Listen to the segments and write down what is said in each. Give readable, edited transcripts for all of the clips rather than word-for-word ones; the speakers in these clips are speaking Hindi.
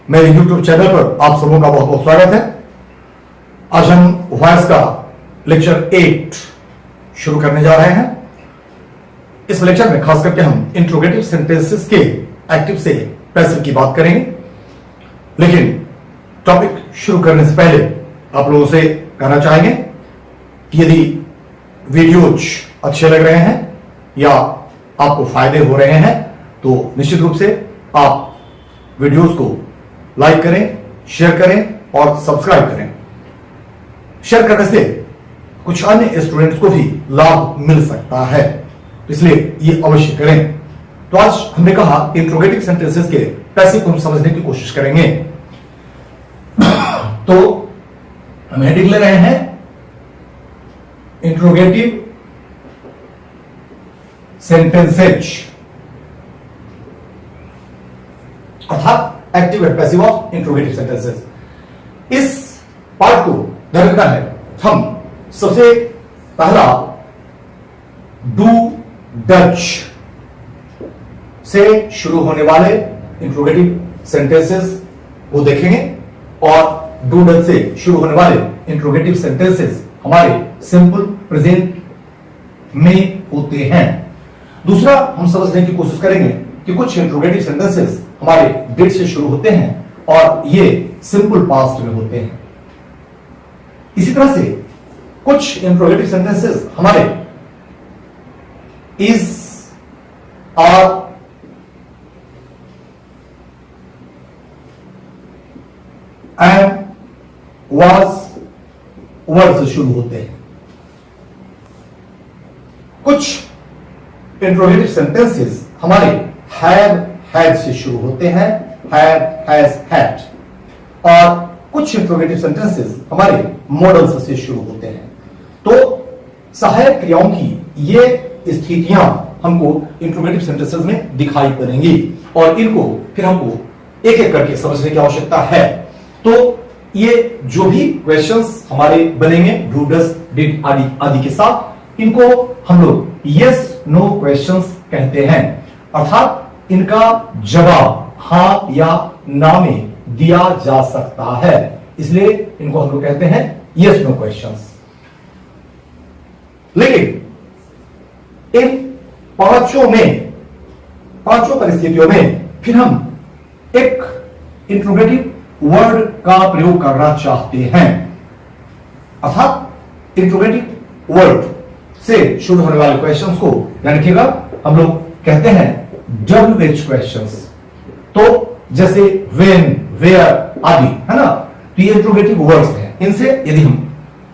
मेरे YouTube चैनल पर आप सबों का बहुत बहुत स्वागत है। आज हम वॉइस का लेक्चर 8 शुरू करने जा रहे हैं। इस लेक्चर में खास करके हम इंट्रोगेटिव सेंटेंसेस के एक्टिव से पैसिव की बात करेंगे। लेकिन टॉपिक शुरू करने से पहले आप लोगों से कहना चाहेंगे कि यदि वीडियोज अच्छे लग रहे हैं या आपको फायदे हो रहे हैं तो निश्चित रूप से आप वीडियोस को लाइक करें, शेयर करें और सब्सक्राइब करें। शेयर करने से कुछ अन्य स्टूडेंट्स को भी लाभ मिल सकता है, इसलिए ये अवश्य करें। तो आज हमने कहा इंट्रोगेटिव सेंटेंसेस के पैसिव को हम समझने की कोशिश करेंगे। तो हम हेडिंग ले रहे हैं इंट्रोगेटिव सेंटेंसेज अर्थात active and passive of interrogative sentences. इस पार्ट को ध्यान रखना है। हम सबसे पहला डू डच से शुरू होने वाले इंट्रोगेटिव सेंटेंसेस को देखेंगे और डू डच से शुरू होने वाले इंट्रोगेटिव सेंटेंसेस हमारे सिंपल प्रेजेंट में होते हैं। दूसरा हम समझने की कोशिश करेंगे कि कुछ इंट्रोगेटिव सेंटेंसेस हमारे डिड से शुरू होते हैं और ये सिंपल पास्ट में होते हैं। इसी तरह से कुछ इंट्रोगेटिव सेंटेंसेस हमारे is, are, am, was word से शुरू होते हैं। कुछ इंट्रोगेटिव सेंटेंसेस हमारे हैव, हैड से शुरू होते हैं, हैड, हैज, हैड। और कुछ इंट्रोगेटिव सेंटेंसेस हमारे मॉडल्स से शुरू होते हैं। तो सहायक क्रियाओं की ये स्थितियां हमको इंट्रोगेटिव सेंटेंसेस में दिखाई पड़ेंगी और इनको फिर हमको एक एक करके समझने की आवश्यकता है। तो ये जो भी क्वेश्चंस हमारे बनेंगे डू, डज, डिड आदि आदि के साथ, इनको हम लोग यस नो क्वेश्चंस कहते हैं। अर्थात इनका जवाब हां या ना में दिया जा सकता है, इसलिए इनको हम लोग कहते हैं यस नो क्वेश्चंस। लेकिन इन पांचों परिस्थितियों में फिर हम एक इंट्रोगेटिव वर्ड का प्रयोग करना चाहते हैं। अर्थात इंट्रोगेटिव वर्ड से शुरू होने वाले क्वेश्चंस को ध्यान रखिएगा, हम लोग कहते हैं WH क्वेश्चंस। तो जैसे व्हेन, वेयर आदि, है ना, तो ये इंट्रोगेटिव वर्ड्स हैं। इनसे यदि हम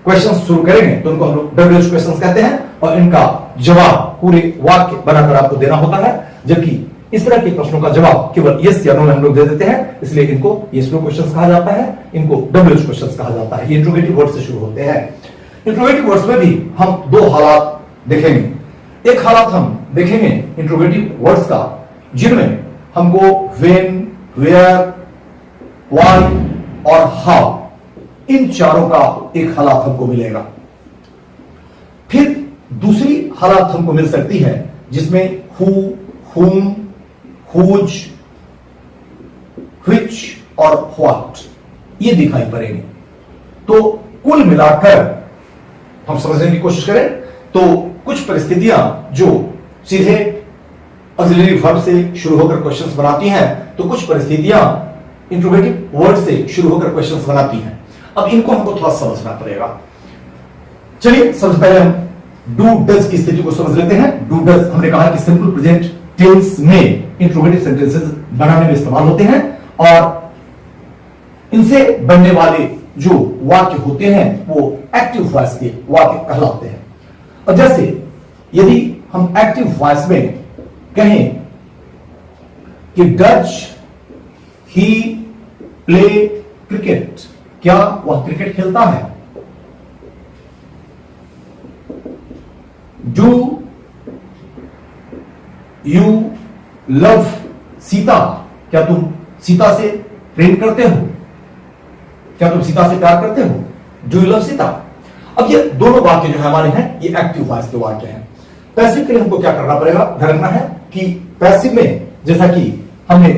क्वेश्चंस शुरू करेंगे तो उनको हम लोग WH क्वेश्चंस कहते हैं और इनका जवाब पूरे वाक्य बनाकर आपको देना होता है। जबकि इस तरह के प्रश्नों का जवाब केवल यस या नो में हम लोग दे देते हैं, इसलिए इनको यस नो क्वेश्चंस कहा जाता है, इनको WH क्वेश्चंस कहा जाता है। ये इंट्रोगेटिव वर्ड से शुरू होते हैं। इंट्रोगेटिव वर्ड्स में भी हम दो हालात देखेंगे। एक हालात हम देखेंगे इंट्रोगेटिव वर्ड्स का जिनमें हमको व्हेन, वेयर, व्हाई और हाउ, इन चारों का एक हालात हमको मिलेगा। फिर दूसरी हालात हमको मिल सकती है जिसमें हु, हुम, हुज, व्हिच और व्हाट ये दिखाई पड़ेंगे। तो कुल मिलाकर हम समझने की कोशिश करें तो कुछ परिस्थितियां जो सीधे ऑक्सिलरी वर्ब से शुरू होकर क्वेश्चंस बनाती हैं, तो कुछ परिस्थितियां इंट्रोगेटिव वर्ड से शुरू होकर क्वेश्चंस बनाती हैं। अब इनको हमको थोड़ा समझना पड़ेगा। चलिए सबसे पहले हम डू डज की स्थिति को समझ लेते हैं। डू डज हमने कहा कि सिंपल प्रेजेंट टेंस में इंट्रोगेटिव सेंटेंसेस बनाने में इस्तेमाल होते हैं और इनसे बनने वाले जो वाक्य होते हैं वो एक्टिव वॉइस के वाक्य कहलाते हैं। और जैसे यदि हम एक्टिव वॉइस में कहें कि डज ही प्ले क्रिकेट, क्या वह क्रिकेट खेलता है? डू यू लव सीता, क्या तुम सीता से प्रेम करते हो? क्या तुम सीता से प्यार करते हो? Do you love Sita. अब ये दोनों वाक्य जो है हमारे हैं ये एक्टिव वॉइस के वाक्य हैं। पैसिव के लिए हमको क्या करना पड़ेगा, ध्यान रखना है कि पैसिव में जैसा कि हमने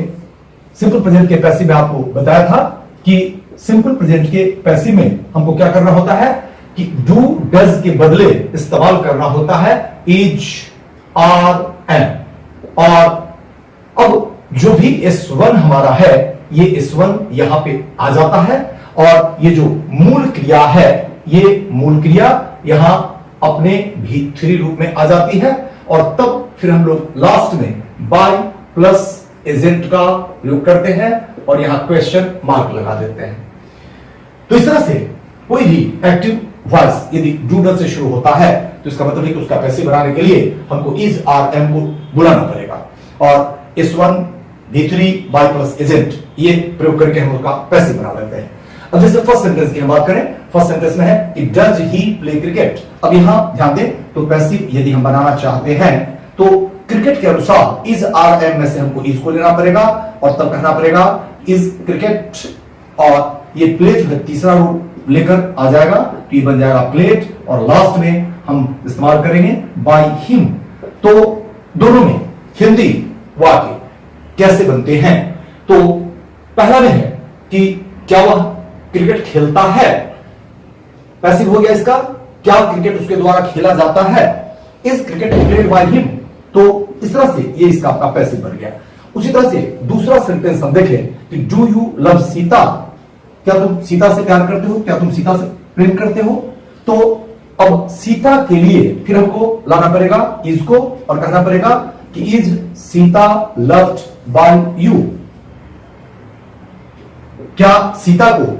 सिंपल प्रेजेंट के पैसिव में आपको बताया था कि सिंपल प्रेजेंट के पैसिव में हमको क्या करना होता है कि डू डज के बदले इस्तेमाल करना होता है इज, आर, एम। और अब जो भी S1 हमारा है ये S1 यहां पे आ जाता है और ये जो मूल क्रिया है ये मूल क्रिया यहां अपने V3 रूप में आ जाती है और तब फिर हम लोग लास्ट में बाय प्लस एजेंट का प्रयोग करते हैं और यहां क्वेश्चन मार्क लगा देते हैं। तो इस तरह से कोई भी एक्टिव वॉइस यदि डू डज से शुरू होता है तो इसका मतलब है कि उसका पैसिव बनाने के लिए हमको इज, आर, एम को बुलाना पड़ेगा और S1 V3 bye plus agent ये प्रयोग करके हम उसका पैसिव बना लेते हैं। अब जैसे फर्स्ट सेंटेंस की हम बात करें, फर्स्ट सेंटेंस में है कि डज ही प्ले क्रिकेट। अब यहां ध्यान दें तो पैसिव यदि हम बनाना चाहते हैं तो क्रिकेट के अनुसार इज, आर, एम में से हमको इज को लेना पड़ेगा और तब कहना पड़ेगा इज क्रिकेट और ये प्ले जो है तीसरा रूप लेकर आ जाएगा तो ये बन जाएगा प्लेट और लास्ट में हम इस्तेमाल करेंगे बाय हिम। तो दोनों में हिंदी वाक्य कैसे बनते हैं तो पहला में है कि क्या वह क्रिकेट खेलता है, पैसिव हो गया इसका, क्या क्रिकेट उसके द्वारा खेला जाता है, is cricket played by him. तो इस तरह से ये इसका आपका पैसिव बन गया। उसी तरह से दूसरा सेंटेंस हम देखें कि डू यू लव सीता, क्या तुम सीता से प्यार करते हो, क्या तुम सीता से प्रेम करते हो। तो अब सीता के लिए फिर हमको लाना पड़ेगा इज को और कहना पड़ेगा कि is Sita loved by you, क्या सीता को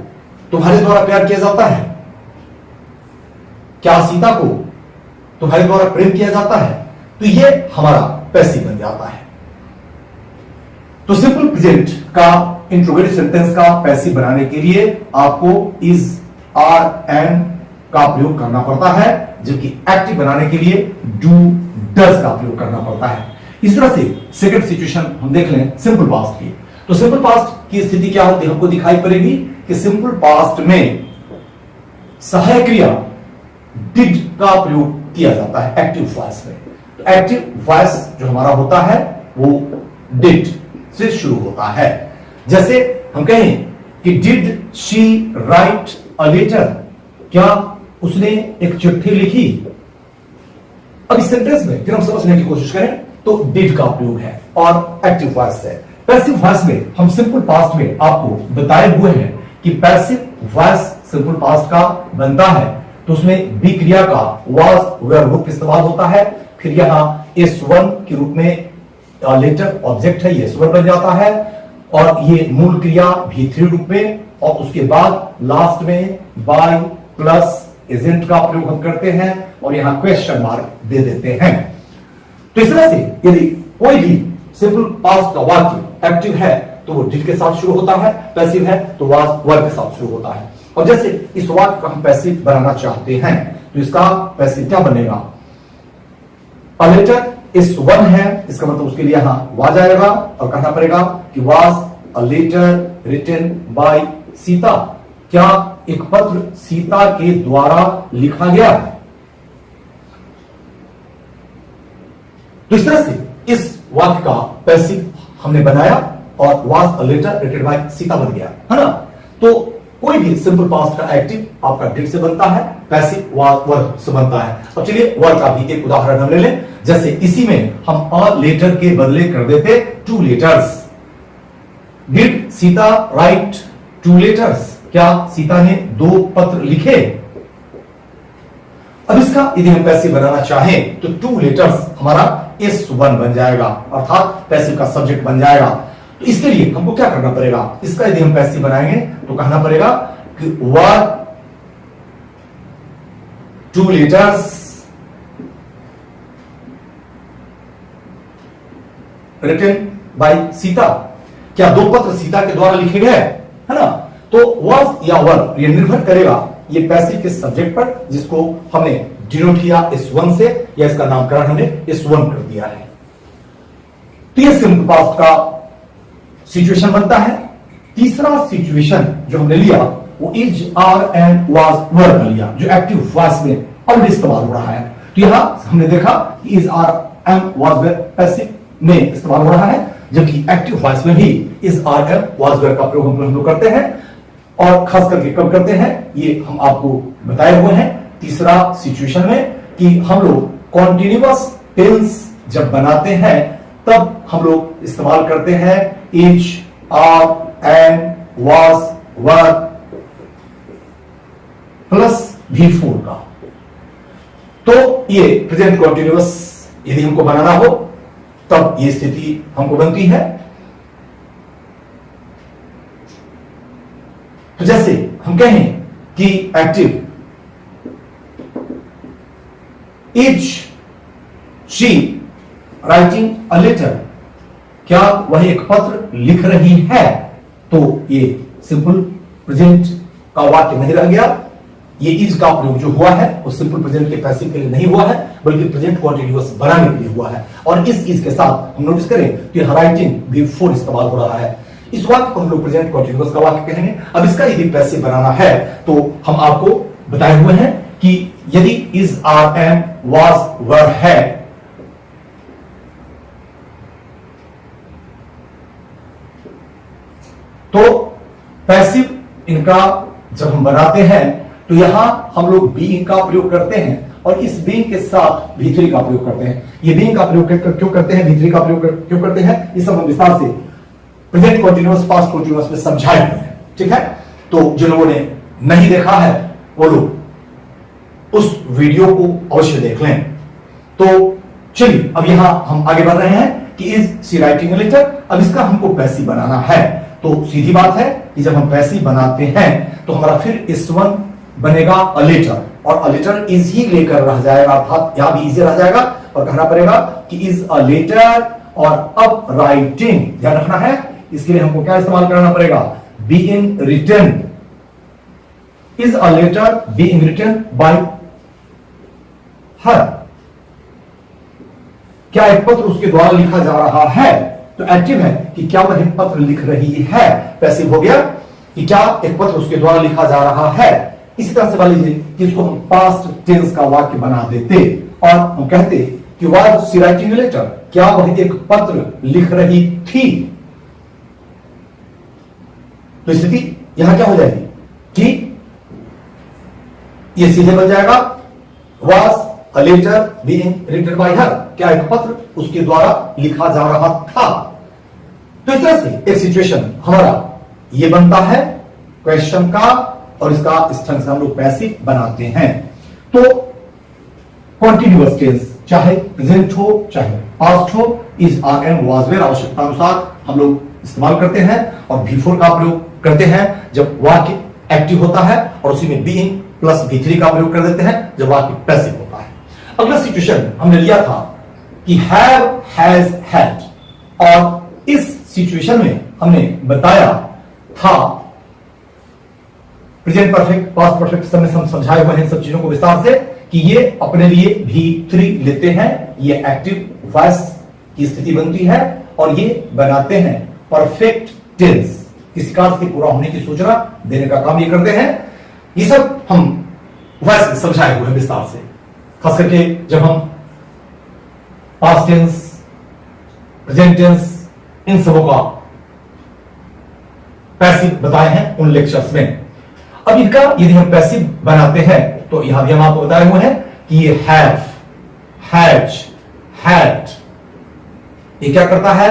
तुम्हारे द्वारा प्यार किया जाता है, क्या सीता को तुम्हारे द्वारा प्रेम किया जाता है। तो ये हमारा पैसिव बन जाता है। तो सिंपल प्रेजेंट का इंट्रोगेटिव सेंटेंस का पैसिव बनाने के लिए आपको इज, आर, एम का प्रयोग करना पड़ता है जबकि एक्टिव बनाने के लिए डू डज का प्रयोग करना पड़ता है। इस तरह से सेकंड सिचुएशन हम देख लें सिंपल पास्ट की। तो सिंपल पास्ट की स्थिति क्या होती है हमको दिखाई पड़ेगी कि सिंपल पास्ट में सहायक क्रिया डिड का प्रयोग किया जाता है एक्टिव वॉइस में। तो एक्टिव वॉइस जो हमारा होता है वो डिड से शुरू होता है। जैसे हम कहें कि did she write a letter, क्या उसने एक चिट्ठी लिखी। अब इस सेंटेंस में फिर हम समझने की कोशिश करें तो डिड का प्रयोग है और एक्टिव वॉइस है। पैसिव वॉइस में हम सिंपल पास्ट में आपको बताए हुए हैं कि पैसिव वॉइस सिंपल पास्ट का बनता है तो उसमें बी क्रिया का वाज वेयर रूप इस्तेमाल होता है। फिर यहां S1 के रूप में लेटर ऑब्जेक्ट है ये S1 बन जाता है और ये मूल क्रिया V3 रूप में और उसके बाद लास्ट में बाय प्लस एजेंट का प्रयोग हम करते हैं और यहां क्वेश्चन मार्क दे देते हैं। तो इस तरह से यदि कोई भी सिंपल पास्ट का वाक्य एक्टिव है तो वो डिड के साथ शुरू होता है, पैसिव है तो वाज वर्ब के साथ शुरू होता है। और जैसे इस वाक्य का हम पैसिव बनाना चाहते हैं तो इसका पैसिव क्या बनेगा, अ लेटर S1 है, इसका मतलब उसके लिए यहां वाज आएगा और कहना पड़ेगा कि was a letter written by Sita, क्या एक पत्र सीता के द्वारा लिखा गया है। तो इस तरह से इस वाक्य का पैसिव हमने बनाया और was a letter written by Sita बन गया है ना। तो कोई भी सिंपल पास्ट का एक्टिव आपका डिड से बनता है, पैसिव वाज वर्ब से बनता है। अब चलिए वर्ब का भी एक उदाहरण हम ले लें। जैसे इसी में हम अ लेटर के बदले कर देते two letters. Did Sita right two letters, क्या सीता ने दो पत्र लिखे। अब इसका यदि हम पैसिव बनाना चाहें तो टू लेटर्स हमारा S1 बन जाएगा अर्थात पैसिव का सब्जेक्ट बन जाएगा। तो इसके लिए हमको क्या करना पड़ेगा, इसका यदि हम पैसिव बनाएंगे तो कहना पड़ेगा कि were two letters written by Sita, क्या दो पत्र सीता के द्वारा लिखे गए है ना। तो वाज या वर ये निर्भर करेगा ये पैसिव के सब्जेक्ट पर जिसको हमने डिनोट किया S1 से या इसका नामकरण हमने S1 कर दिया है। तो ये सिंपल पास्ट का सिचुएशन बनता है। तीसरा सिचुएशन जो हमने लिया वो is, are and was verb का लिया जो एक्टिव वॉइस में ऑलरेडी इस्तेमाल हो रहा है। तो यहां हमने देखा कि is, are and was verb passive में इस्तेमाल हो रहा है। जबकि एक्टिव वॉइस में भी is are am was were का प्रयोग हम लोग करते हैं, और खास करके कब करते हैं ये हम आपको बताए हुए हैं। तीसरा सिचुएशन में कि हम लोग कॉन्टिन्यूअस टेंस जब बनाते हैं तब हम लोग इस्तेमाल करते हैं is, are, am, was, were plus V4 का। तो ये प्रेजेंट कॉन्टिन्यूअस यदि हमको बनाना हो तब ये स्थिति हमको बनती है। तो जैसे हम कहें कि active is she writing a letter, क्या वह एक पत्र लिख रही है, तो ये सिंपल प्रेजेंट का वाक्य नहीं रह गया। ये इज का प्रयोग जो हुआ है वो सिंपल प्रेजेंट के पैसिव के लिए नहीं हुआ है बल्कि प्रेजेंट कॉन्टिन्यूअस बनाने के लिए हुआ है। और इस इज के साथ हम नोटिस करें कि राइटिंग V4 इस्तेमाल हो रहा है। इस वाक्य को हम लोग प्रेजेंट कॉन्टिन्यूअस का वाक्य कहेंगे। अब इसका यदि पैसिव बनाना है तो हम आपको बताए हुए हैं कि यदि इज, आर, एम, वाज, वर है, तो पैसिव इनका जब हम बनाते हैं तो यहां हम लोग बीइंग का प्रयोग करते हैं और इस बीइंग के साथ V3 का प्रयोग करते हैं। ये बीइंग का प्रयोग क्यों करते हैं, V3 का प्रयोग क्यों करते हैं, इस सब हम विस्तार से प्रेजेंट कॉन्टिन्यूअस, पास्ट कॉन्टिन्यूअस में समझाए हुए हैं। ठीक है, तो जिन लोगों ने नहीं देखा है वो लोग उस वीडियो को अवश्य देख लें। तो चलिए अब यहां हम आगे बढ़ रहे हैं कि is she writing a letter. अब इसका हमको पैसिव बनाना है। तो सीधी बात है कि जब हम पैसिव बनाते हैं तो हमारा फिर S1 बनेगा अ लेटर, और अ लेटर इज ही लेकर रह जाएगा, अर्थात यहां भी इजी रह जाएगा और कहना पड़ेगा कि इज अ लेटर और अब राइटिंग ध्यान रखना है। इसके लिए हमको क्या इस्तेमाल करना पड़ेगा, being written. Is a letter being written by her, क्या एक पत्र उसके द्वारा लिखा जा रहा है, तो एक्टिव है कि क्या वह एक पत्र लिख रही है। पैसिव हो गया कि क्या एक पत्र उसके द्वारा लिखा जा रहा है। इसी तरह से मान लीजिए कि इसको हम पास्ट टेंस का वाक्य बना देते और हम कहते कि was she writing a letter, क्या वह एक पत्र लिख रही थी, तो स्थिति यहां क्या हो जाएगी कि यह सीधे बन जाएगा was a letter being written by her, क्या एक पत्र उसके द्वारा लिखा जा रहा था। तो इस तरह से एक सिचुएशन हमारा ये बनता है क्वेश्चन का, और इसका इस ढंग से हम लोग पैसिव बनाते हैं। तो कॉन्टिन्यूअस टेंस चाहे प्रेजेंट हो चाहे पास्ट हो, is, are, am, was, were आवश्यकता अनुसार हम लोग इस्तेमाल करते हैं और V4 का प्रयोग करते हैं जब वाक्य एक्टिव होता है, और उसी में बीइंग प्लस V3 का प्रयोग कर देते हैं जब वाक्य पैसिव होता है। अगला सिचुएशन हमने लिया था कि हैव, हैज, हैड, और इस सिचुएशन में हमने बताया था प्रेजेंट परफेक्ट, पास्ट परफेक्ट सब में हम समझाए हुए हैं सब चीजों को विस्तार से कि ये अपने लिए V3 लेते हैं, ये एक्टिव वॉइस की स्थिति बनती है और ये बनाते हैं परफेक्ट टेंस। किसी कार्य के पूरा होने की सूचना देने का काम ये करते हैं। ये सब हम वॉइस समझाए हुए हैं विस्तार से, खास करके जब हम पास्ट टेंस, प्रेजेंट टेंस, इन सबों का पैसिव बताए हैं उन लेक्चर्स में। अब इनका यदि हम पैसिव बनाते हैं तो यहां भी हम आपको बताए हुए हैं कि ये हैव, हैज, हैड, ये क्या करता है,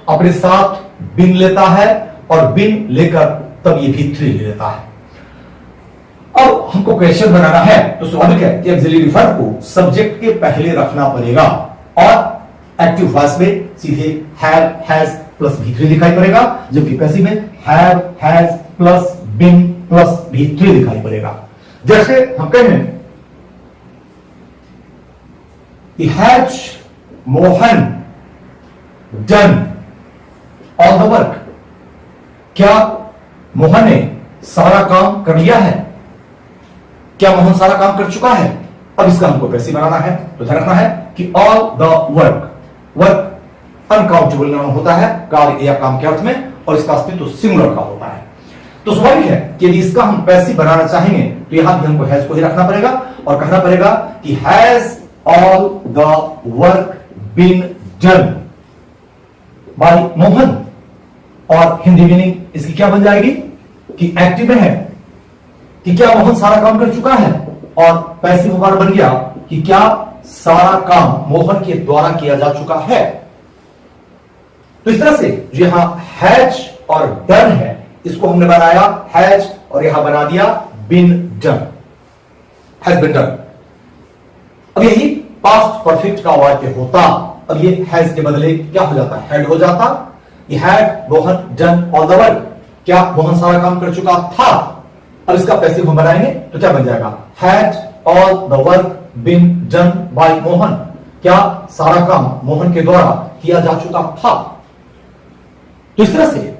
अपने साथ बिन लेता है और बिन लेकर तब ये V3 ले लेता है। अब हमको क्वेश्चन बनाना है तो स्वाभाविक है कि ऑक्सिलरी वर्ब को सब्जेक्ट के पहले रखना पड़ेगा, और एक्टिव वॉइस में सीधे हैव, हैज प्लस V3 दिखाई पड़ेगा, जबकि पैसिव में have, has plus been plus V3 दिखाई पड़ेगा। जैसे हम कहें कि has Mohan done all the work, क्या मोहन ने सारा काम कर लिया है, क्या मोहन सारा काम कर चुका है। अब इसका हमको पैसिव बनाना है तो ध्यान रखना है कि all the work, work uncountable noun होता है कार्य या काम के अर्थ में, और इसका अस्तित्व सिंगुलर का होता है। तो स्वाभाविक है कि यदि इसका हम पैसिव बनाना चाहेंगे तो यहां भी हमको हैज को ही रखना पड़ेगा और कहना पड़ेगा कि has all the work been done. By Mohan, और हिंदी मीनिंग इसकी क्या बन जाएगी कि एक्टिव में है कि क्या मोहन सारा काम कर चुका है, और पैसिव हमारा बन गया कि क्या सारा काम मोहन के द्वारा किया जा चुका है। तो इस तरह से जो यहां हैज और डन है इसको हमने बनाया हैज और यहां बना दिया been done, has been done. अब यही पास्ट परफेक्ट का वाक्य होता, अब ये हैज के बदले क्या हो जाता, हैड हो जाता। ये had Mohan done all the work, क्या मोहन सारा काम कर चुका था। अब इसका पैसिव हम बनाएंगे तो क्या बन जाएगा, had all the work been done by Mohan, क्या सारा काम मोहन के द्वारा किया जा चुका था। तो इस तरह से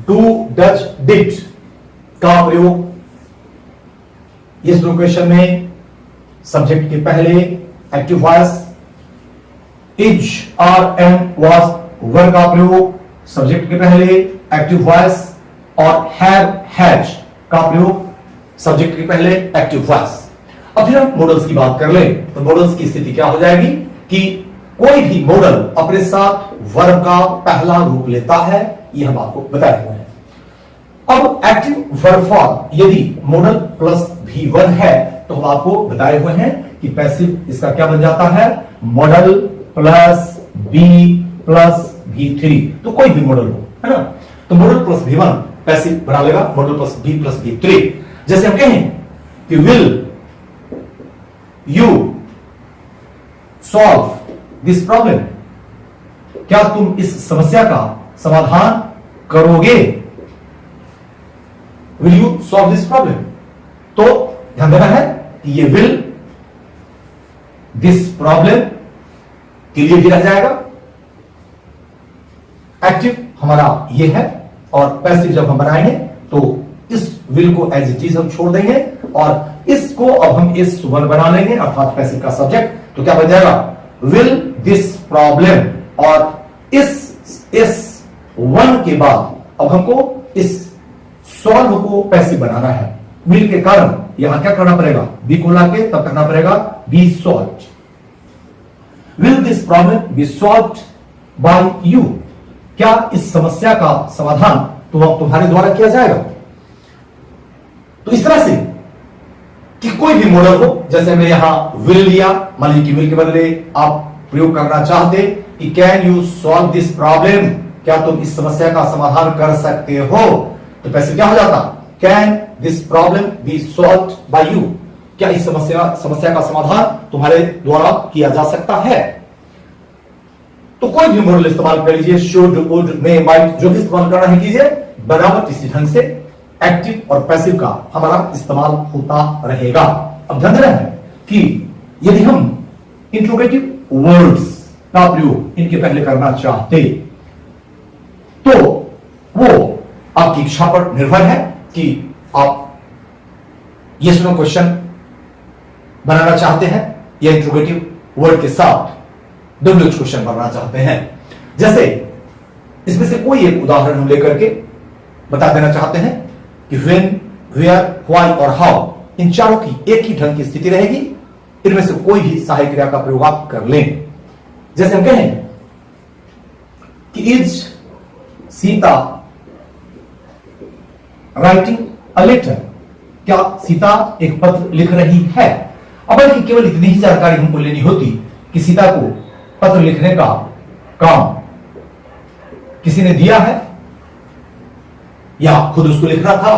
डू डज डिड का प्रयोग इस क्वेश्चन में सब्जेक्ट के पहले active voice, is are am was verb का प्रयोग सब्जेक्ट के पहले एक्टिव वॉइस, और हैव हैज का प्रयोग सब्जेक्ट के पहले एक्टिव वॉइस। अब फिर हम मॉडल्स की बात कर लें तो मॉडल्स की स्थिति क्या हो जाएगी कि कोई भी मॉडल अपने साथ वर्ब का पहला रूप लेता है, यह हम आपको बताए हुए हैं। अब एक्टिव वर्ब फॉर्म यदि मॉडल प्लस V1 है तो हम आपको बताए हुए हैं कि पैसिव इसका क्या बन जाता है, model plus B plus V3, तो कोई भी मॉडल हो, है ना। तो मॉडल प्लस V1 पैसिव बना लेगा model plus B plus V3। जैसे हम कहें कि will you solve this problem, क्या तुम इस समस्या का समाधान करोगे, will you solve this problem. तो ध्यान देना है कि ये विल दिस प्रॉब्लम के लिए भी रह जाएगा, एक्टिव हमारा ये है, और पैसिव जब हम बनाएंगे तो इस विल को एज इट इज हम छोड़ देंगे और इसको अब हम इस वर्ब बना लेंगे अर्थात पैसिव का सब्जेक्ट। तो क्या बन जाएगा, विल दिस प्रॉब्लम, और इस वन के बाद अब हमको इस सॉल्व को पैसिव बनाना है। विल के कारण यहां क्या करना पड़ेगा, बी को लाके तब करना पड़ेगा be solved. Will this problem be solved by you, क्या इस समस्या का समाधान तुम्हारे द्वारा किया जाएगा। तो इस तरह से कि कोई भी मॉडल हो, जैसे हमने यहां विल लिया, मान लीजिए कि विल के बदले आप प्रयोग करना चाहते कि can you solve this problem, क्या तुम इस समस्या का समाधान कर सकते हो, तो पैसे क्या हो जाता, can this problem be solved by you, क्या इस समस्या का समाधान तुम्हारे द्वारा किया जा सकता है। तो कोई भी मॉडल इस्तेमाल कर लीजिए, शुड वुड मे माइट, जो भी इस्तेमाल करना है कीजिए, बराबर इसी ढंग से एक्टिव और पैसिव का हमारा इस्तेमाल होता रहेगा। अब ध्यान देना है कि यदि हम इंट्रोगेटिव वर्ड्स का प्रयोग इनके पहले करना चाहते तो वो आपकी इच्छा पर निर्भर है कि आप ये सुनो क्वेश्चन बनाना चाहते हैं या इंट्रोगेटिव वर्ड के साथ डब्ल्यूएच क्वेश्चन बनाना चाहते हैं। जैसे इसमें से कोई एक उदाहरण हम लेकर के बता देना चाहते हैं कि व्हेन, वेयर, व्हाई और हाउ, इन चारों की एक ही ढंग की स्थिति रहेगी, इनमें से कोई भी सहायक क्रिया का प्रयोग आप कर लें। जैसे हम कहें कि is Sita writing a letter, क्या सीता एक पत्र लिख रही है। अब बल्कि केवल इतनी ही जानकारी हमको लेनी होती कि सीता को पत्र लिखने का काम किसी ने दिया है या खुद उसको लिखना था,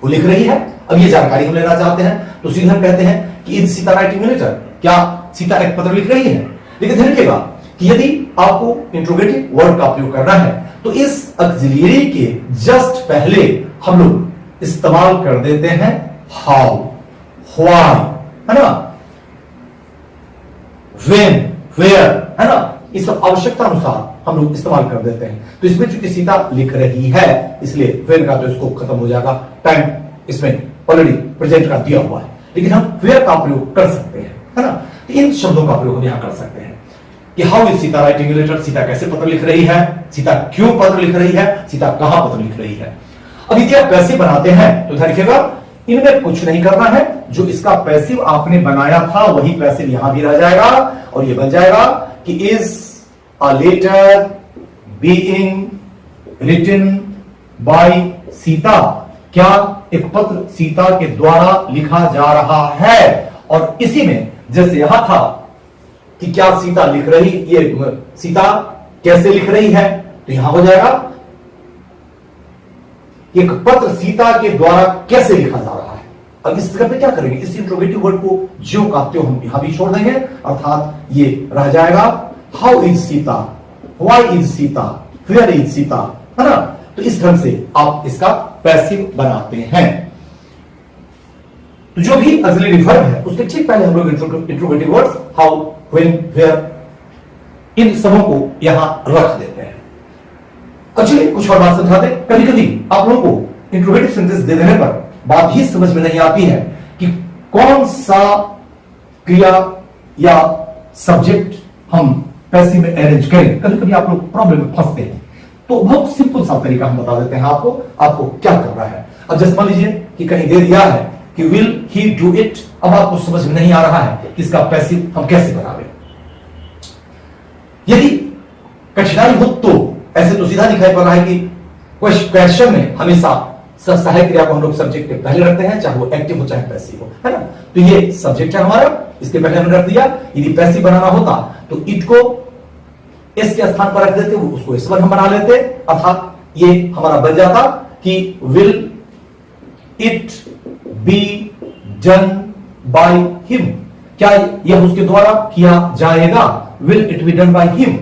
वो लिख रही है। अब ये जानकारी हम लेना चाहते हैं तो सीधे हम कहते हैं कि is Sita writing a letter, क्या सीता एक पत्र लिख रही है। लेकिन ध्यान रखिएगा कि यदि आपको इंट्रोगेटिव वर्ड का प्रयोग करना है तो इस ऑक्सिलरी के जस्ट पहले हम लोग इस्तेमाल कर देते हैं हाउ, व्हाई, है ना, व्हेन, वेयर, है ना, इस आवश्यकता अनुसार हम लोग इस्तेमाल कर देते हैं। तो इसमें चूंकि सीता लिख रही है इसलिए वेयर का तो इसको खत्म हो जाएगा, टाइम इसमें ऑलरेडी प्रेजेंट का दिया हुआ है, लेकिन हम वेयर का प्रयोग कर सकते हैं, है ना। तो इन शब्दों का प्रयोग हम यहां कर सकते हैं कि how is Sita writing a letter, Sita कैसे पत्र लिख रही है, सीता क्यों पत्र लिख रही है, सीता कहां पत्र लिख रही है। अब यदि आप पैसिव बनाते हैं तो ध्यान रखिएगा इनमें कुछ नहीं करना है, जो इसका पैसिव आपने बनाया था वही पैसिव यहां भी रह जाएगा और ये बन जाएगा कि is a letter being written by Sita, क्या एक पत्र सीता के द्वारा लिखा जा रहा है। और इसी में जैसे यहां था कि क्या सीता लिख रही, ये सीता कैसे लिख रही है, तो यहां हो जाएगा एक पत्र सीता के द्वारा कैसे लिखा जा रहा है। अब इस जगह पे क्या करेंगे, इस इंट्रोगेटिव वर्ड को जो कहते हो हम यहां भी छोड़ देंगे, अर्थात ये रह जाएगा how is Sita, why is Sita, where is Sita, है ना। तो इस ढंग से आप इसका पैसिव बनाते हैं। तो जो भी ऑक्सिलरी वर्ब है उसके ठीक पहले हम लोग interrogative words how, when, where, इन सबों को यहां रख देते हैं। चलिए कुछ और बात समझा दें। कभी कभी आप लोगों को इंट्रोगेटिव सेंटेंस दे देने पर बात ही समझ में नहीं आती है कि कौन सा क्रिया या सब्जेक्ट हम पैसिव में अरेंज करें। कभी कभी आप लोग प्रॉब्लम में फंसते हैं, तो बहुत सिंपल सा तरीका हम बता देते हैं आपको क्या करना है। अब जैसे मान लीजिए कि कहीं दे दिया है कि विल ही डू इट, अब आपको समझ में नहीं आ रहा है कि इसका पैसिव हम कैसे बनावे। यदि कठिनाई हो तो ऐसे तो सीधा दिखाई पड़ रहा है कि क्वेश्चन में हमेशा सहायक क्रिया को हम लोग सब्जेक्ट के पहले रखते हैं, चाहे वो एक्टिव हो चाहे पैसिव हो, है ना। तो ये सब्जेक्ट है हमारा, इसके पहले हमने रख दिया। यदि पैसिव बनाना होता तो इट को एस के स्थान पर रख देते, उसको एस वन हम बना लेते, अर्थात ये हमारा बन जाता कि will it be done by him, क्या यह उसके द्वारा किया जाएगा, will it be done by him.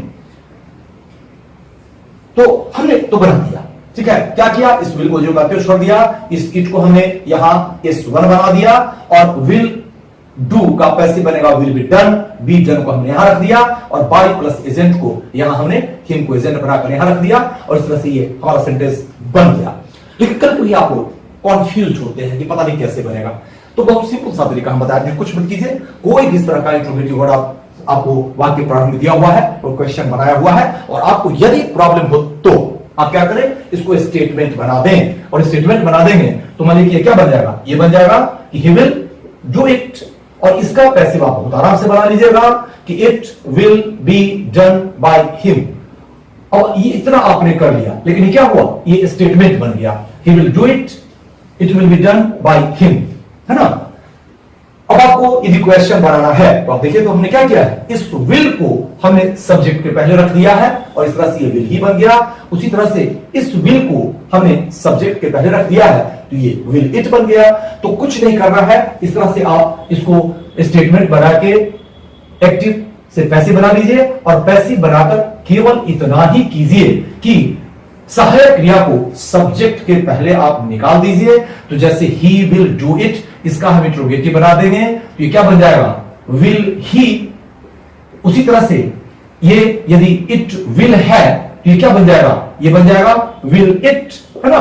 तो हमने तो बना दिया, ठीक है। क्या किया, इस विल को जो कहते हो छोड़ दिया, इस इट को हमने यहां एस वन बना दिया, और विल डू का पैसिव बनेगा will be done, be done को हमने यहां रख दिया, और बाय प्लस एजेंट को यहां हमने हिम को एजेंट बनाकर यहां रख दिया, और इस तरह से ये हमारा सेंटेंस बन गया। लेकिन कल कभी आप लोग कॉन्फ्यूज होते हैं कि पता नहीं कैसे बनेगा, तो बहुत सिंपल सा तरीका हम बताएंगे। कुछ मत कीजिए, कोई भी इस तरह का इंट्रोगेटिव वर्ड आपको वाक्य प्रारंभ में दिया हुआ है और क्वेश्चन बनाया हुआ है, और आपको यदि प्रॉब्लम हो तो आप क्या करें, इसको स्टेटमेंट बना दें, और स्टेटमेंट बना देंगे तो मान लीजिए क्या बन जाएगा, ये बन जाएगा कि ही विल डू इट, और इसका पैसिव आप बहुत आराम से बना लीजिएगा कि it will be done by him. और ये इतना आपने कर लिया, लेकिन क्या हुआ, ये स्टेटमेंट बन गया, he will do it, it will be done by him, है ना। अब आपको यदि क्वेश्चन बनाना है तो आप देखिए, तो हमने क्या किया है, इस विल को हमने सब्जेक्ट के पहले रख दिया है, और इस तरह से ये विल ही बन गया। उसी तरह से इस विल को हमने सब्जेक्ट के पहले रख दिया है, तो ये विल इट बन गया। तो कुछ नहीं करना है, इस तरह से आप इसको स्टेटमेंट बना के एक्टिव से पैसिव बना लीजिए, और पैसिव बनाकर केवल इतना ही कीजिए कि सहायक क्रिया को सब्जेक्ट के पहले आप निकाल दीजिए। तो जैसे ही विल डू इट, इसका हम इंट्रोगेटिव बना देंगे, तो ये क्या बन जाएगा, विल ही। उसी तरह से ये यदि इट विल है तो ये क्या बन जाएगा, ये बन जाएगा विल इट, है ना।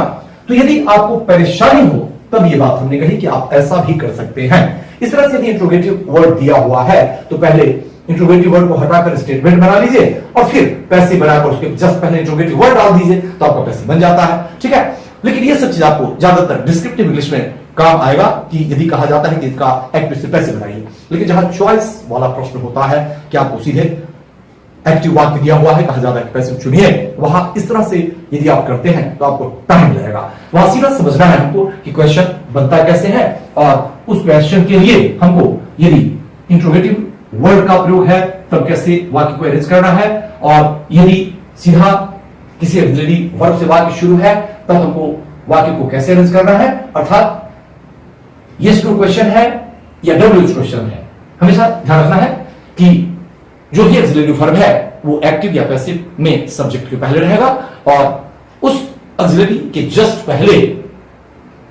तो यदि आपको परेशानी हो तब ये बात हमने कही कि आप ऐसा भी कर सकते हैं। इस तरह से यदि इंट्रोगेटिव वर्ड दिया हुआ है तो पहले इंट्रोगेटिव वर्ड को हटाकर स्टेटमेंट बना लीजिए, और फिर पैसिव बनाकर उसके जस्ट पहले इंट्रोगेटिव वर्ड डाल दीजिए, तो आपका पैसिव बन जाता है, ठीक है। लेकिन ये सब चीज आपको ज्यादातर डिस्क्रिप्टिव इंग्लिश में काम आएगा कि यदि कहा जाता है कि इसका एक्टिव से पैसिव बनाइए। लेकिन जहां चॉइस वाला प्रश्न होता है कि आपको सीधे एक्टिव वाक्य दिया हुआ है, कहा जाता है कि पैसिव चुनिए, वहां इस तरह से यदि आप करते हैं तो आपको टाइम लगेगा। वहां सीधा समझना है हमको कि क्वेश्चन बनता कैसे है, और उस क्वेश्चन के लिए हमको यदि इंट्रोगेटिव वर्ड का प्रयोग है तब कैसे वाक्य को अरेंज करना है, और यदि सीधा किसी ऑक्सिलरी वर्ब से वाक्य शुरू है तब हमको वाक्य को कैसे अरेंज करना है, अर्थात यस नो क्वेश्चन है या डब्ल्यू क्वेश्चन है। हमेशा ध्यान रखना है कि जो भी ऑक्सिलरी वर्ब है वो एक्टिव या पैसिव में सब्जेक्ट के पहले रहेगा, और उस ऑक्सिलरी के जस्ट पहले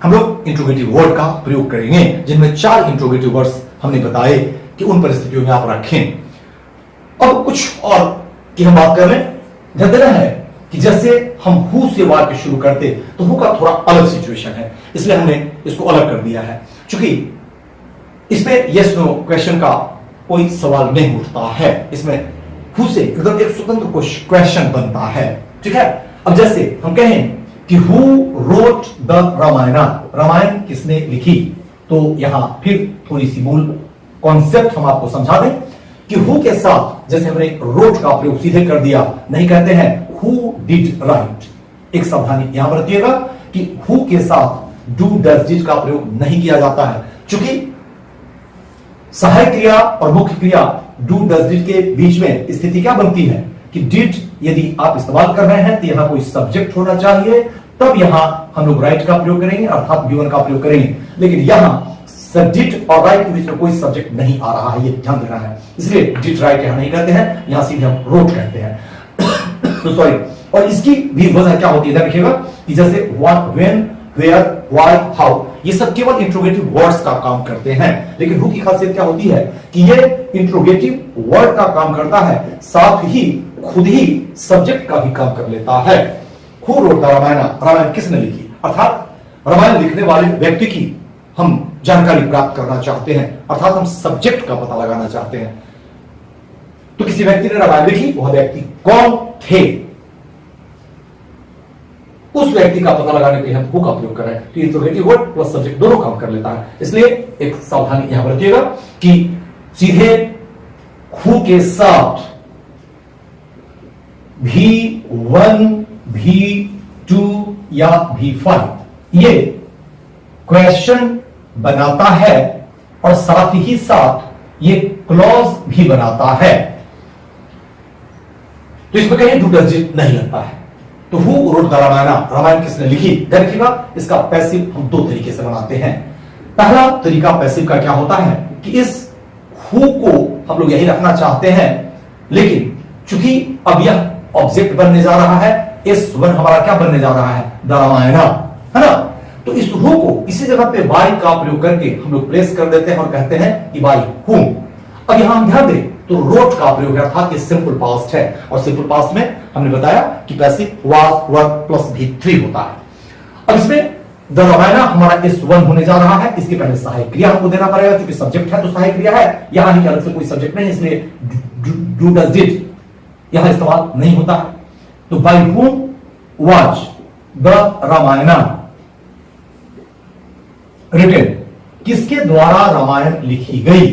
हम लोग इंट्रोगेटिव वर्ड का प्रयोग करेंगे, जिनमें 4 इंट्रोगेटिव वर्ड्स हमने बताए कि उन परिस्थितियों में आप रखें। अब कुछ और की हम बात कर रहे हैं, ध्यान देना है कि जैसे हम हु से वाक्य शुरू करते तो हु का थोड़ा अलग सिचुएशन है, इसलिए हमने इसको अलग कर दिया है। चूंकि इसमें यस नो क्वेश्चन का कोई सवाल नहीं उठता है, इसमें हु से एकदम एक स्वतंत्र क्वेश्चन बनता है, ठीक है। अब जैसे हम कहें कि who wrote the Ramayana, Ramayana किसने लिखी, तो यहां फिर थोड़ी सी मूल कॉन्सेप्ट हम आपको समझा दें कि हु के साथ जैसे हमने रोट का प्रयोग सीधे कर दिया, नहीं कहते हैं हु डिड राइट। एक सावधानी यहां पर रखिएगा कि हु के साथ डू डज डिड का प्रयोग नहीं किया जाता है, क्योंकि सहायक क्रिया और मुख्य क्रिया डू डज डिड के बीच में स्थिति क्या बनती है कि डिड यदि आप इस्तेमाल कर रहे हैं तो यहां कोई सब्जेक्ट होना चाहिए, तब यहां हम लोग राइट का प्रयोग करेंगे अर्थात गिवन का प्रयोग करेंगे। लेकिन यहां डिड और राइट के बीच में कोई सब्जेक्ट नहीं आ रहा है, ये ध्यान देना है, इसलिए डिड राइट यहां नहीं कहते हैं, यहां सीधे हम रोट कहते हैं। तो सॉरी, और इसकी भी वजह क्या होती है देखिएगा कि जैसे what, when, where, why, how, ये सब केवल इंट्रोगेटिव वर्ड्स का काम करते हैं। लेकिन हु की खासियत क्या होती है कि ये इंट्रोगेटिव वर्ड का काम करता है, साथ ही खुद ही सब्जेक्ट का भी काम कर लेता है। Who wrote the Ramayana, Ramayana किसने लिखी, अर्थात रामायण लिखने वाले व्यक्ति की हम जानकारी प्राप्त करना चाहते हैं, अर्थात हम सब्जेक्ट का पता लगाना चाहते हैं। तो किसी व्यक्ति ने रामायण लिखी, वह व्यक्ति कौन थे, उस व्यक्ति का पता लगाने के लिए हम हु का प्रयोग कर रहे हैं। तो इंट्रोगेटिव वर्ड प्लस सब्जेक्ट दोनों काम कर लेता है, इसलिए एक सावधानी यहां पर रखिएगा कि सीधे हु के साथ V1, V2 या V5 ये क्वेश्चन बनाता है और साथ ही साथ ये क्लॉज भी बनाता है। तो इसमें कहीं डू डज डिड नहीं लगता है। तो who wrote the Ramayana, Ramayana किसने लिखी, देखिएगा इसका पैसिव हम दो तरीके से बनाते हैं। पहला तरीका पैसिव का क्या होता है कि इस हु को हम लोग यही रखना चाहते हैं, लेकिन चूंकि अब यह ऑब्जेक्ट बनने जा रहा है, S1 हमारा क्या बनने जा रहा है, द रामायण, है ना। तो इस हु को इसी जगह पे बाई का प्रयोग करके हम लोग प्लेस कर देते हैं और कहते हैं कि बाई हुम। अब यहां हम ध्यान दें तो रोट का प्रयोग है, अर्थात ये सिंपल पास्ट है, और सिंपल पास्ट में हमने बताया कि passive was, were plus V3 होता है। अब इसमें द रामायण हमारा S1 होने जा रहा है, इसके पहले सहायक क्रिया हमको देना पड़ेगा, क्योंकि सब्जेक्ट है तो सहायक क्रिया है, यहां नहीं अलग से कोई सब्जेक्ट नहीं, इसलिए डू डज डिड यहां इस्तेमाल नहीं होता है। तो by whom was the Ramayana written, किसके द्वारा रामायण लिखी गई।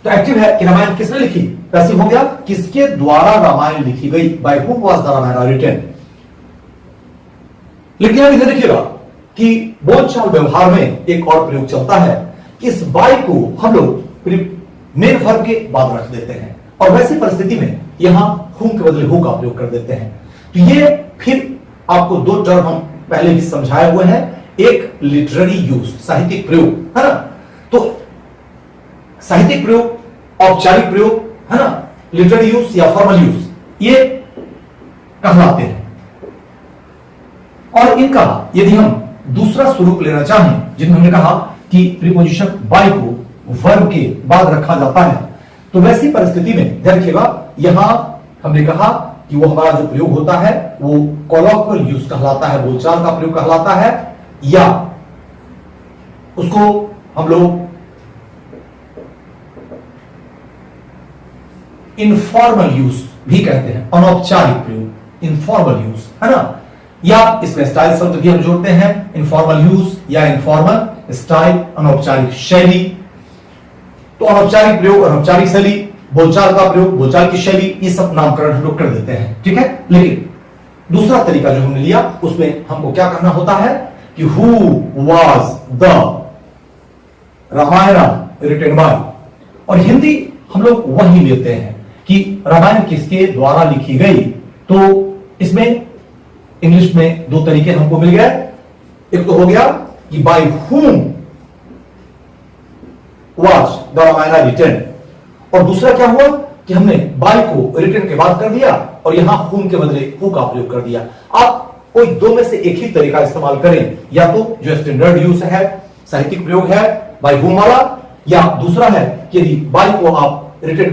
तो एक्टिव है कि रामायण किसने लिखी, पैसिव हो गया किसके द्वारा रामायण लिखी गई, by whom was the Ramayana written. लेकिन अब इधर देखिएगा कि बोलचाल व्यवहार में एक और प्रयोग चलता है कि इस बाय को हम लोग मेन वर्ब के बाद रख देते हैं, और वैसी परिस्थिति में यहां हुम के बदले हु का प्रयोग कर देते हैं। तो ये फिर आपको दो टर्म हम पहले ही समझाए हुए हैं, एक लिटरेरी यूज साहित्यिक प्रयोग, है ना। तो साहित्यिक प्रयोग, औपचारिक प्रयोग, है ना, लिटरेरी यूज या फॉर्मल यूज, ये कहलाते हैं। और इनका यदि हम दूसरा स्वरूप लेना चाहें, जिनमें हमने कहा कि प्रीपोजिशन बाय को वर्ब के बाद रखा जाता है, तो वैसी परिस्थिति में ध्यान रखिएगा यहां हमने कहा कि वो हमारा जो प्रयोग होता है वो कॉलोक्वियल यूज कहलाता है, बोलचाल का प्रयोग कहलाता है, या उसको हम लोग इनफॉर्मल यूज भी कहते हैं, अनौपचारिक प्रयोग, इनफॉर्मल यूज, है ना। या इसमें स्टाइल शब्द भी हम जोड़ते हैं, इनफॉर्मल यूज या इनफॉर्मल स्टाइल, अनौपचारिक शैली। तो अनौपचारिक प्रयोग, अनौपचारिक शैली, बोलचाल का प्रयोग, बोलचाल की शैली, ये सब नामकरण हम लोग कर देते हैं, ठीक है। लेकिन दूसरा तरीका जो हमने लिया उसमें हमको क्या करना होता है कि who was the Ramayana written by, और हिंदी हम लोग वही लेते हैं कि रामायण किसके द्वारा लिखी गई। तो इसमें इंग्लिश में दो तरीके हमको मिल गए, एक तो हो गया कि by whom was the Ramayana written, और दूसरा क्या हुआ कि हमने बाय को रिटन के बाद कर दिया और यहां हुम के बदले हु का प्रयोग कर दिया। आप कोई दो में से एक ही तरीका इस्तेमाल करें, या तो जो स्टैंडर्ड यूज है, साहित्यिक प्रयोग है बाय हुम वाला, या दूसरा है कि यदि बाय को आप रिटन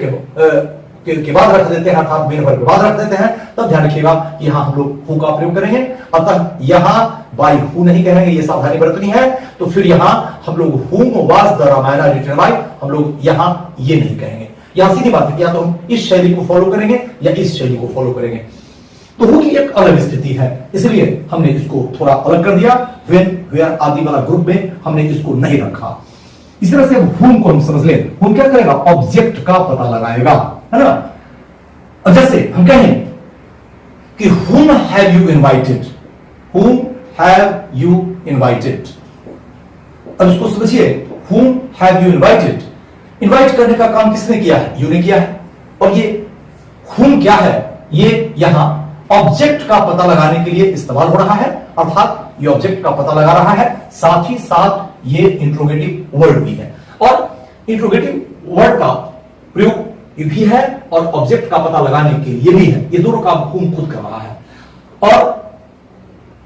के बाद रख देते हैं, अर्थात मेन वर्ब के बाद रख देते हैं, तब ध्यान रखिएगा कि यहां हम लोग हु का प्रयोग करेंगे। अतः यहां बाय हु नहीं कहेंगे, ये सावधानी बरतनी है। तो फिर यहां हम लोग whom was the Ramayana written by, हम लोग यहां ये नहीं कहेंगे। यहां सीधी बात है, या तो हम इस शैली को फॉलो करेंगे या इस शैली को फॉलो करेंगे। तो हु की एक अलग स्थिति है, इसलिए हमने इसको थोड़ा अलग कर दिया। व्हेन, वेयर आदि वाला ग्रुप में हमने इसको नहीं रखा। इस तरह से अब whom को हम समझ ले, whom क्या करेगा, ऑब्जेक्ट का पता लगाएगा, है ना। अब जैसे हम कहें कि whom have you invited, whom have you invited, अब इसको समझिए, whom have you invited, invite करने का काम किसने किया है, यू ने किया है। और ये whom क्या है, ये यहां ऑब्जेक्ट का पता लगाने के लिए इस्तेमाल हो रहा है, अर्थात ये ऑब्जेक्ट का पता लगा रहा है, साथ ही साथ ये इंट्रोगेटिव वर्ड भी है। और इंट्रोगेटिव वर्ड का प्रयोग भी है और ऑब्जेक्ट का पता लगाने के लिए भी है, ये दोनों काम whom खुद कर रहा है। और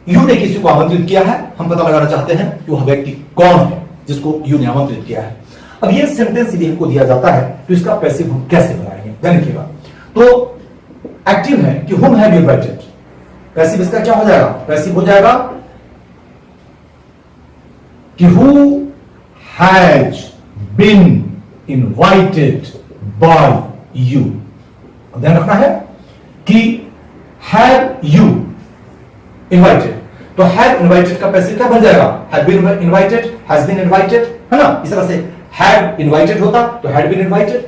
यू ने किसी को आमंत्रित किया है, हम पता लगाना चाहते हैं कि वह व्यक्ति कौन है जिसको यू ने आमंत्रित किया है। अब ये सेंटेंस यदि हमको दिया जाता है तो इसका पैसिव हम कैसे बनाएंगे, ध्यान रखिएगा। तो एक्टिव है कि whom have you invited, passive इसका क्या हो जाएगा, पैसिव हो जाएगा कि who has been invited by you। ध्यान रखना है कि have you invited, तो have invited का पैसिव क्या बन जाएगा, have been invited, has been invited, है ना। इस तरह से had invited होता तो had been invited।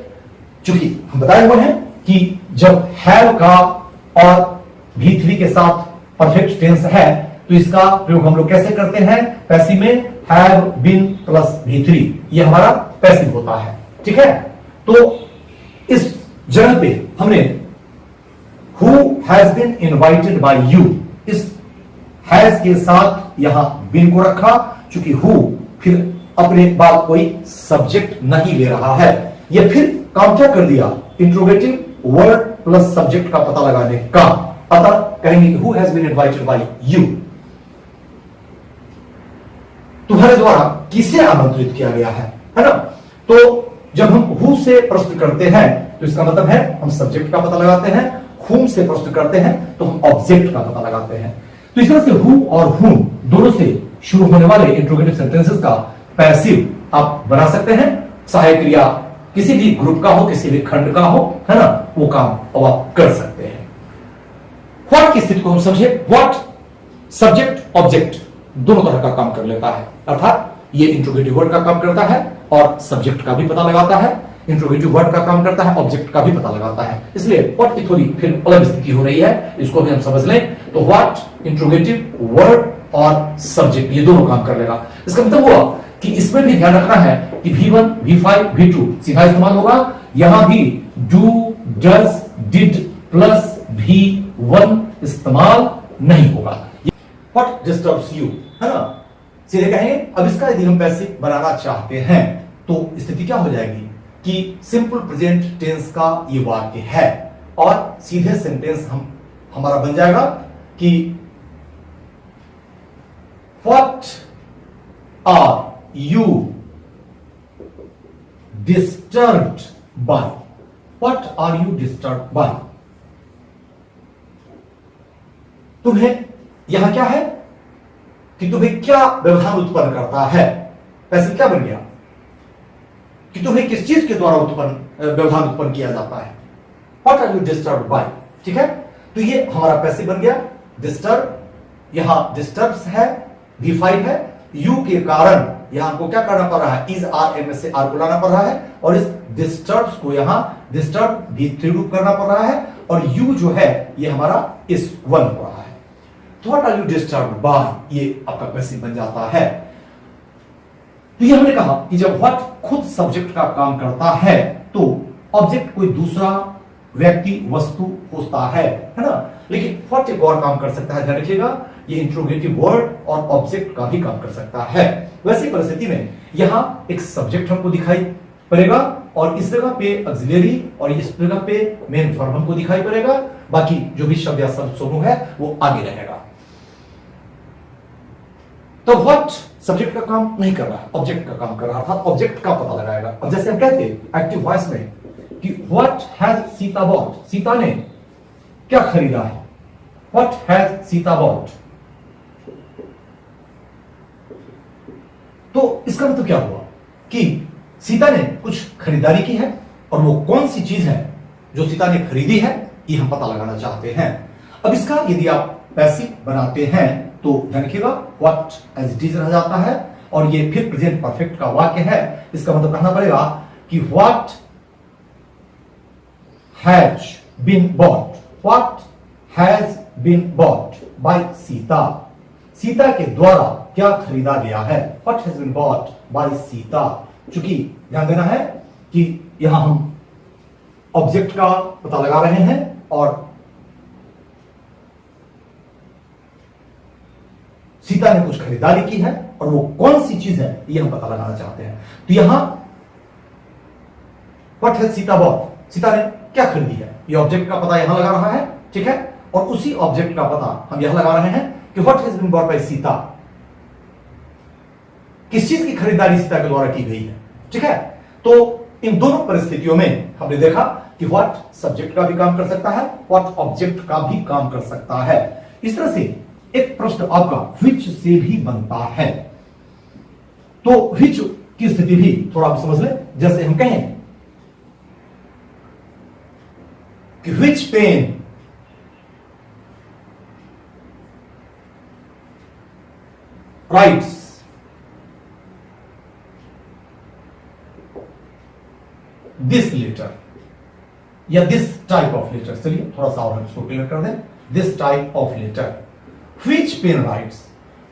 चूंकि हम बताए हुए हैं कि जब have का और V3 के साथ परफेक्ट टेंस है तो इसका प्रयोग हम लोग कैसे करते हैं, पैसिव में have been प्लस V3, ये हमारा पैसिव होता है, ठीक है। तो इस जगह पे हमने who has been invited by you, इस has के साथ यहां been को रखा, चूंकि who फिर अपने बाद कोई सब्जेक्ट नहीं ले रहा है, ये फिर काम क्या कर दिया, इंट्रोगेटिव वर्ड प्लस सब्जेक्ट का पता लगाने का। अतः कहेंगे who has been invited by you, तुम्हारे द्वारा किसे आमंत्रित किया गया है ना। तो जब हम हु से प्रश्न करते हैं तो इसका मतलब है हम सब्जेक्ट का पता लगाते हैं, हुम से प्रश्न करते हैं तो हम ऑब्जेक्ट का पता लगाते हैं। तो इस तरह से हु और हुम दोनों से शुरू होने वाले इंट्रोगेटिव सेंटेंसेस का पैसिव आप बना सकते हैं। सहायक क्रिया किसी भी ग्रुप का हो, किसी भी खंड का हो, है ना, वो काम अब आप कर सकते हैं। व्हाट की स्थिति को हम समझे, व्हाट सब्जेक्ट ऑब्जेक्ट दोनों तरह का काम कर लेता है, अर्थात ये इंट्रोगेटिव वर्ड का काम करता है और सब्जेक्ट का भी पता लगाता है, इंट्रोगेटिव वर्ड का काम करता है, ऑब्जेक्ट का भी पता लगाता है। इसलिए व्हाट की थोड़ी फिर अलग स्थिति हो रही है, इसको भी हम समझ लें। तो व्हाट इंट्रोगेटिव वर्ड और सब्जेक्ट ये दोनों काम कर लेगा। इसका मतलब हुआ कि इसमें भी ध्यान रखना है कि V1, V5, V2 सीधा इस्तेमाल होगा, यहां भी do, does, did plus V1 इस्तेमाल नहीं होगा। What disturbs you, है ना, सीधे कहेंगे। अब इसका यदि हम पैसिव बनाना चाहते हैं तो स्थिति क्या हो जाएगी कि सिंपल प्रेजेंट टेंस का ये वाक्य है और सीधे सेंटेंस हमारा बन जाएगा कि What are you disturbed by? What are you disturbed by? तुम्हें यहां क्या है कि तुम्हें क्या व्यवधान उत्पन्न करता है, पैसिव क्या बन गया कि तुम्हें किस चीज के द्वारा व्यवधान उत्पन्न किया जाता है। What are you disturbed by? ठीक है, तो ये हमारा पैसिव बन गया। डिस्टर्ब, यहां डिस्टर्ब्स है, V5 है, यू के कारण यहां हमको क्या करना पड़ रहा है, इज आर एम से आर को लाना पड़ रहा है और इस डिस्टर्ब्स को यहां डिस्टर्ब V3 रूप करना पड़ रहा है और यू जो है ये हमारा इस 1 हो रहा है। तो what are you disturbed by, ये आपका पैसिव बन जाता है। तो ये हमने कहा कि जब व्हाट खुद सब्जेक्ट का काम करता है तो ऑब्जेक्ट कोई दूसरा व्यक्ति वस्तु होता है ना, लेकिन व्हाट एक और काम कर सकता है, ध्यान रखिएगा, ये इंट्रोगेटिव वर्ड और ऑब्जेक्ट का भी काम कर सकता है। वैसी परिस्थिति में यहां एक सब्जेक्ट हमको दिखाई पड़ेगा और इस जगह पे ऑक्सिलरी और इस जगह पे मेन वर्ब हमको दिखाई पड़ेगा, बाकी जो भी शब्द या शब्द समूह है वो आगे रहेगा। तो व्हाट सब्जेक्ट का काम नहीं कर रहा, ऑब्जेक्ट का काम कर रहा था, ऑब्जेक्ट का पता लगाएगा। अब जैसे हम कहते हैं एक्टिव वॉइस में कि what has Sita bought, Sita ने क्या खरीदा है, व्हाट हैज सीता बॉट। तो इसका मतलब क्या हुआ कि सीता ने कुछ खरीदारी की है और वो कौन सी चीज है जो सीता ने खरीदी है, ये हम पता लगाना चाहते हैं। अब इसका यदि आप पैसिव बनाते हैं तो ध्यान रखिएगा व्हाट एज इट इज रह जाता है और ये फिर प्रेजेंट परफेक्ट का वाक्य है। इसका मतलब कहना पड़ेगा कि what has been bought, what has been bought by Sita, Sita के द्वारा क्या खरीदा गया है, what has been bought by Sita. चूंकि ध्यान देना है कि यहां हम ऑब्जेक्ट का पता लगा रहे हैं और सीता ने कुछ खरीदारी की है और वो कौन सी चीज है ये हम पता लगाना चाहते हैं। तो यहां what has Sita bought, Sita ने क्या खरीदी है, ये ऑब्जेक्ट का पता यहां लगा रहा है, ठीक है। और उसी ऑब्जेक्ट का पता हम यहां लगा रहे हैं कि what has been bought by Sita, किस चीज की खरीदारी सीता के द्वारा की गई है, ठीक है। तो इन दोनों परिस्थितियों में हमने देखा कि व्हाट सब्जेक्ट का भी काम कर सकता है, व्हाट ऑब्जेक्ट का भी काम कर सकता है। इस तरह से एक प्रश्न आपका व्हिच से भी बनता है। तो व्हिच की स्थिति भी थोड़ा आप समझ लें। जैसे हम कहें कि which pen writes this letter या दिस टाइप ऑफ लेटर। चलिए थोड़ा सा और हम इसको क्लियर कर दें। This type of letter, which pen writes,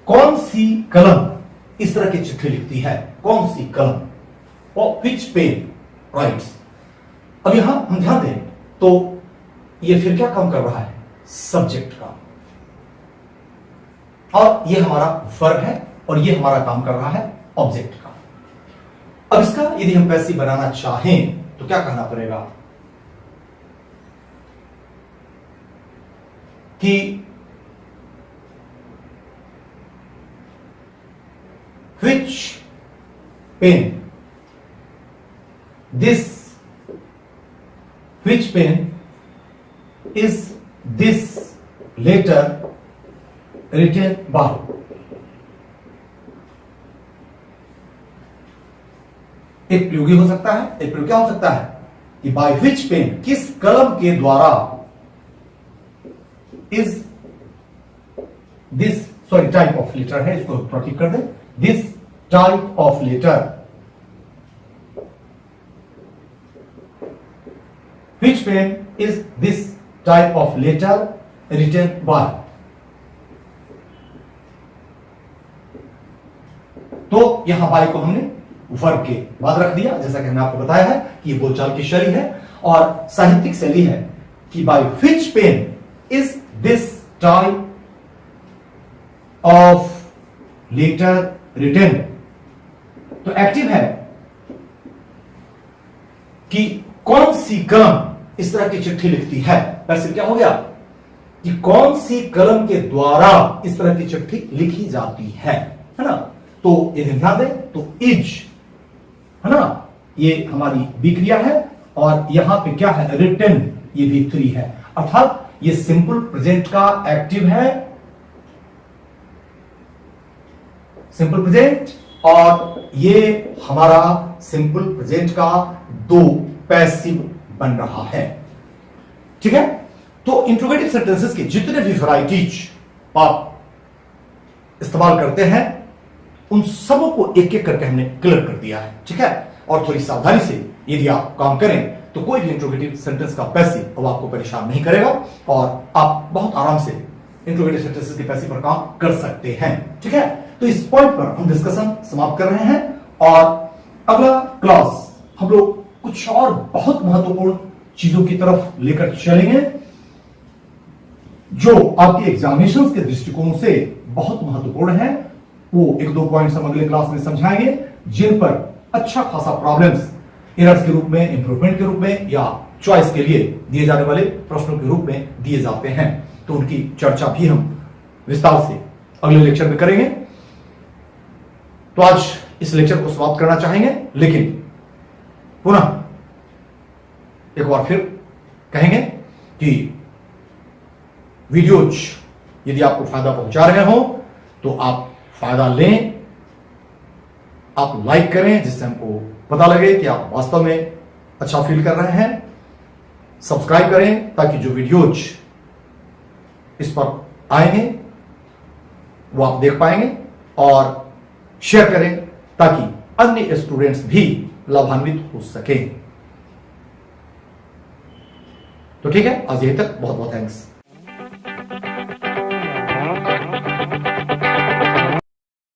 कौन सी कलम इस तरह की चिट्ठी लिखती है, कौन सी कलम, और व्हिच पेन राइट्स। अब यहां हम ध्यान दें तो ये फिर क्या काम कर रहा है, सब्जेक्ट का, और ये हमारा वर्ब है और ये हमारा काम कर रहा है ऑब्जेक्ट का। अब इसका यदि हम पैसिव बनाना चाहें तो क्या कहना पड़ेगा कि which pen this, which pen is this letter written by। एक प्रयोगी हो सकता है, एक प्रयोग क्या हो सकता है कि बाय विच पेन, किस कलम के द्वारा, is this, sorry type of letter है, इसको थोड़ा ठीक कर दें, this type of letter, which pen is this type of letter written by. तो यहां बाय को हमने वर्ब के बाद रख दिया, जैसा कि हमने आपको बताया है कि ये बोलचाल की शैली है और साहित्यिक शैली है कि by which pen is this type of letter written. तो एक्टिव है कि कौन सी कलम इस तरह की चिट्ठी लिखती है। वैसे क्या हो गया कि कौन सी कलम के द्वारा इस तरह की चिट्ठी लिखी जाती है ना। तो यदि ध्यान दें तो इज है ना, ये हमारी विक्रिया है और यहां पे क्या है, रिटन, ये भी थ्री है, अर्थात ये सिंपल प्रेजेंट का एक्टिव है, सिंपल प्रेजेंट, और ये हमारा सिंपल प्रेजेंट का दो पैसिव बन रहा है, ठीक है। तो इंट्रोगेटिव सेंटेंसेस की जितने भी वैरायटीज आप इस्तेमाल करते हैं उन सबों को एक एक करके हमने क्लियर कर दिया है, ठीक है। और थोड़ी सावधानी से यदि आप काम करें तो कोई भी इंट्रोगेटिव सेंटेंस का पैसिव अब आपको परेशान नहीं करेगा और आप बहुत आराम से इंट्रोगेटिव सेंटेंसेस के पैसिव पर काम कर सकते हैं, ठीक है। तो इस पॉइंट पर हम डिस्कशन समाप्त कर रहे हैं और अगला क्लास हम लोग कुछ और बहुत महत्वपूर्ण चीजों की तरफ लेकर चलेंगे जो आपके एग्जामिनेशन के दृष्टिकोण से बहुत महत्वपूर्ण है। वो एक दो पॉइंट्स हम अगले क्लास में समझाएंगे जिन पर अच्छा खासा प्रॉब्लम्स एरर्स के रूप में, इंप्रूवमेंट के रूप में या चॉइस के लिए दिए जाने वाले प्रश्नों के रूप में दिए जाते हैं। तो उनकी चर्चा भी हम विस्तार से अगले लेक्चर में करेंगे। तो आज इस लेक्चर को समाप्त करना चाहेंगे, लेकिन पुनः एक बार फिर कहेंगे कि वीडियोज यदि आपको फायदा पहुंचा रहे हो तो आप फायदा लें, आप लाइक करें जिससे हमको पता लगे कि आप वास्तव में अच्छा फील कर रहे हैं। सब्सक्राइब करें ताकि जो वीडियोज इस पर आएंगे वो आप देख पाएंगे, और शेयर करें ताकि अन्य स्टूडेंट्स भी लाभान्वित हो सकें। तो ठीक है, आज यहीं तक। बहुत बहुत थैंक्स।